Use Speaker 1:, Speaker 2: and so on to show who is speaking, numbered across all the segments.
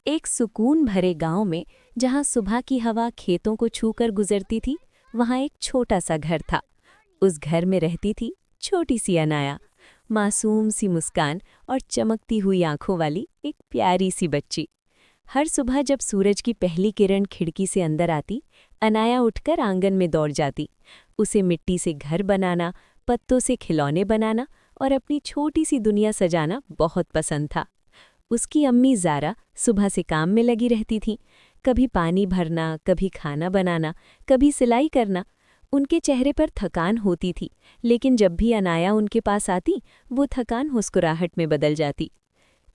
Speaker 1: एक सुकून भरे गांव में जहां सुबह की हवा खेतों को छूकर गुजरती थी, वहां एक छोटा सा घर था। उस घर में रहती थी छोटी सी अनाया, मासूम सी मुस्कान और चमकती हुई आंखों वाली एक प्यारी सी बच्ची। हर सुबह जब सूरज की पहली किरण खिड़की से अंदर आती, अनाया उठकर आंगन में दौड़ जाती। उसे मिट्टी से घर बनाना, पत्तों से खिलौने बनाना और अपनी छोटी सी दुनिया सजाना बहुत पसंद था। उसकी अम्मी ज़ारा सुबह से काम में लगी रहती थीं, कभी पानी भरना, कभी खाना बनाना, कभी सिलाई करना। उनके चेहरे पर थकान होती थी, लेकिन जब भी अनाया उनके पास आती, वो थकान मुस्कुराहट में बदल जाती।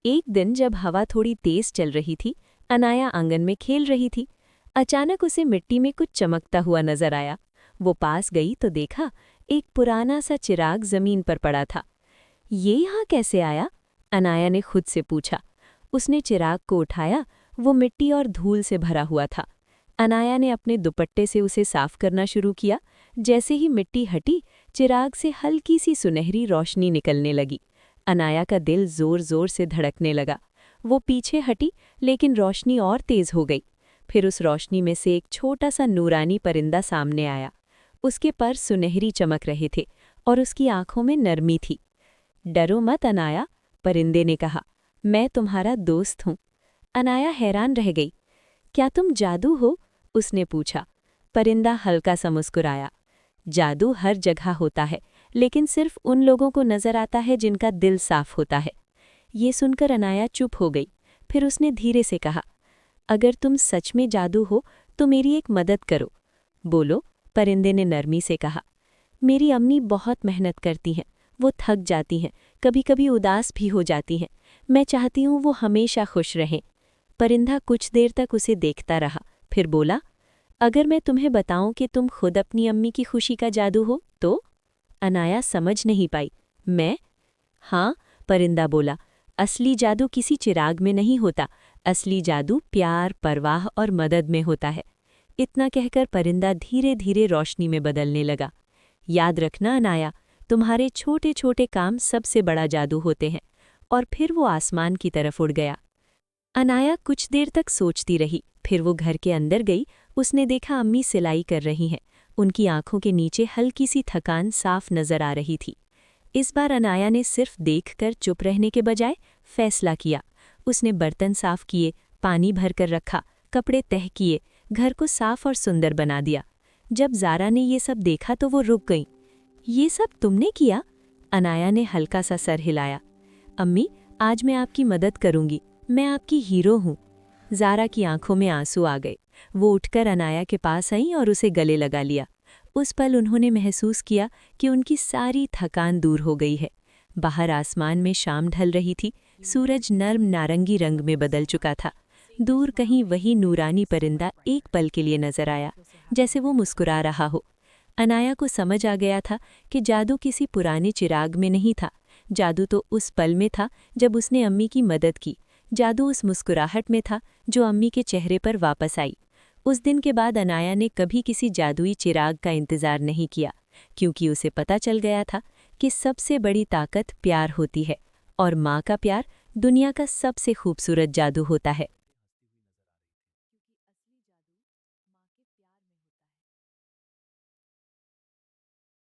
Speaker 1: एक दिन जब हवा थोड़ी तेज चल रही थी, अनाया आंगन में खेल रही थी। अचानक उसे मिट्टी में कुछ चमकता हुआ नजर आया। वो पास गई तो देखा, एक पुराना सा चिराग जमीन पर पड़ा था। ये यहाँ कैसे आया? अनाया ने खुद से पूछा। उसने चिराग को उठाया, वो मिट्टी और धूल से भरा हुआ था। अनाया ने अपने दुपट्टे से उसे साफ करना शुरू किया। जैसे ही मिट्टी हटी, चिराग से हल्की सी सुनहरी रोशनी निकलने लगी। अनाया का दिल जोर जोर से धड़कने लगा। वो पीछे हटी, लेकिन रोशनी और तेज हो गई। फिर उस रोशनी में से एक छोटा सा नूरानी परिंदा सामने आया। उसके पर सुनहरी चमक रहे थे और उसकी आंखों में नरमी थी। डरो मत अनाया, परिंदे ने कहा, मैं तुम्हारा दोस्त हूँ। अनाया हैरान रह गई। क्या तुम जादू हो? उसने पूछा। परिंदा हल्का सा मुस्कुराया। जादू हर जगह होता है, लेकिन सिर्फ उन लोगों को नजर आता है जिनका दिल साफ होता है। ये सुनकर अनाया चुप हो गई। फिर उसने धीरे से कहा, अगर तुम सच में जादू हो तो मेरी एक मदद करो। बोलो, परिंदे ने नरमी से कहा। मेरी अम्मी बहुत मेहनत करती हैं, वो थक जाती हैं, कभी कभी उदास भी हो जाती हैं। मैं चाहती हूँ वो हमेशा खुश रहें। परिंदा कुछ देर तक उसे देखता रहा, फिर बोला, अगर मैं तुम्हें बताऊं कि तुम खुद अपनी अम्मी की खुशी का जादू हो तो? अनाया समझ नहीं पाई। मैं? हाँ, परिंदा बोला, असली जादू किसी चिराग में नहीं होता। असली जादू प्यार, परवाह और मदद में होता है। इतना कहकर परिंदा धीरे धीरे रोशनी में बदलने लगा। याद रखना अनाया, तुम्हारे छोटे छोटे काम सबसे बड़ा जादू होते हैं। और फिर वो आसमान की तरफ उड़ गया। अनाया कुछ देर तक सोचती रही, फिर वो घर के अंदर गई। उसने देखा अम्मी सिलाई कर रही हैं। उनकी आंखों के नीचे हल्की सी थकान साफ नजर आ रही थी। इस बार अनाया ने सिर्फ देखकर चुप रहने के बजाय फैसला किया। उसने बर्तन साफ किए, पानी भरकर रखा, कपड़े तह किए, घर को साफ और सुंदर बना दिया। जब ज़ारा ने ये सब देखा तो वो रुक गई। ये सब तुमने किया? अनाया ने हल्का सा सर हिलाया। अम्मी, आज मैं आपकी मदद करूंगी, मैं आपकी हीरो हूँ। ज़ारा की आंखों में आंसू आ गए। वो उठकर अनाया के पास आई और उसे गले लगा लिया। उस पल उन्होंने महसूस किया कि उनकी सारी थकान दूर हो गई है। बाहर आसमान में शाम ढल रही थी, सूरज नर्म नारंगी रंग में बदल चुका था। दूर कहीं वही नूरानी परिंदा एक पल के लिए नजर आया, जैसे वो मुस्कुरा रहा हो। अनाया को समझ आ गया था कि जादू किसी पुराने चिराग में नहीं था। जादू तो उस पल में था जब उसने अम्मी की मदद की। जादू उस मुस्कुराहट में था जो अम्मी के चेहरे पर वापस आई। उस दिन के बाद अनाया ने कभी किसी जादुई चिराग का इंतजार नहीं किया, क्योंकि उसे पता चल गया था कि सबसे बड़ी ताकत प्यार होती है, और माँ का प्यार दुनिया का सबसे खूबसूरत जादू होता है।